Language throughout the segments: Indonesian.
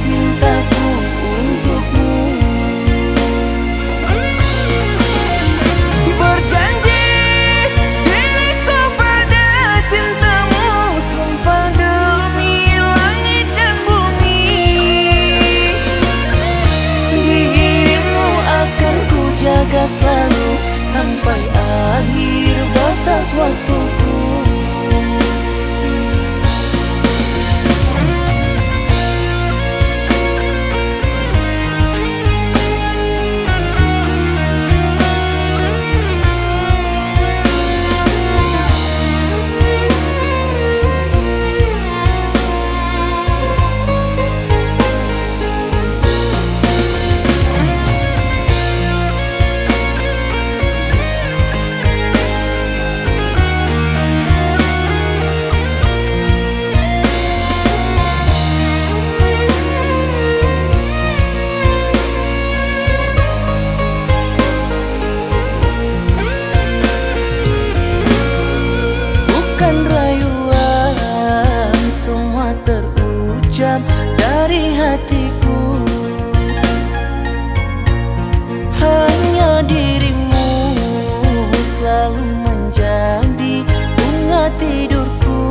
cintaku untukmu. Berjanji diriku pada cintamu, sumpah demi langit dan bumi. Dirimu akan ku jaga selalu sampai akhir batas waktuku. Dari hatiku, hanya dirimu selalu menjadi bunga tidurku.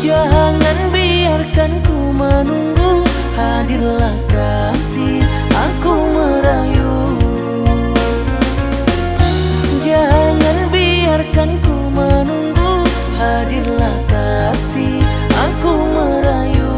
Jangan biarkan ku menunggu, hadirlah kasih aku merayu. Jangan biarkan ku menunggu, hadirlah kasih aku merayu.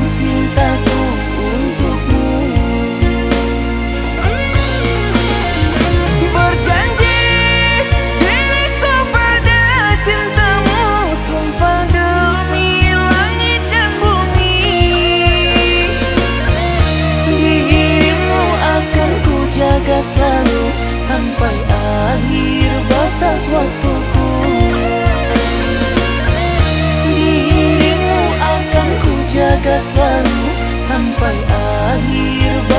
Cintaku untukmu. Berjanji diriku pada cintamu, sumpah demi langit dan bumi. Dirimu akan ku jaga selalu sampai akhir batas waktuku. Dirimu akan ku jaga selalu sampai akhir batas